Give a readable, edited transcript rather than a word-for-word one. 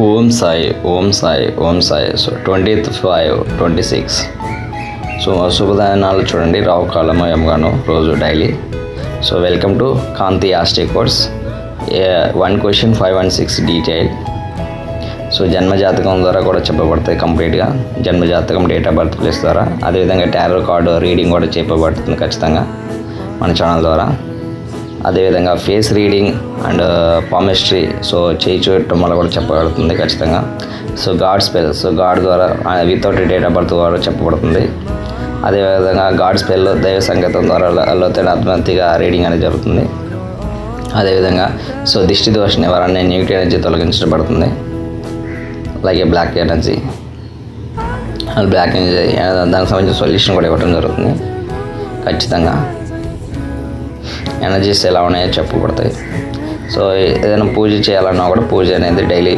ఓం Sai Om Sai Om Sai. So 20/5/26. So శుభదానాలు చూడండి, రావు కాలము యమగాను రోజు daily. So welcome to Kanthi astro course. 1 question 5 and 6 detail. So జన్మజాతకం ద్వారా కూడా చెప్పబడుతుంది కంప్లీట్గా. జన్మజాతకం, డేట్ ఆఫ్ బర్త్ ప్లేస్ ద్వారా. అదేవిధంగా టారో కార్డు రీడింగ్ కూడా చెప్పబడుతుంది ఖచ్చితంగా మన ఛానల్ ద్వారా. అదేవిధంగా face reading and palmistry, so చేయి చూడటం వల్ల కూడా చెప్పబడుతుంది ఖచ్చితంగా. So God spell, so God ద్వారా వితౌట్ డేట్ ఆఫ్ బర్త్ ద్వారా చెప్పబడుతుంది. అదేవిధంగా గాడ్ స్పెల్ దైవ సంకేతం ద్వారా లోతైన అద్భుతంగా రీడింగ్ అనేది జరుగుతుంది. అదేవిధంగా సో దిష్టి దోష నివారణ, నెగిటివ్ ఎనర్జీ తొలగించబడుతుంది. అలాగే బ్లాక్ ఎనర్జీ దానికి సంబంధించిన సొల్యూషన్ కూడా ఇవ్వడం జరుగుతుంది ఖచ్చితంగా. ఎనర్జీస్ ఎలా ఉన్నాయో చెప్పబడతాయి. సో ఏదైనా పూజ చేయాలన్నా కూడా పూజ అనేది డైలీ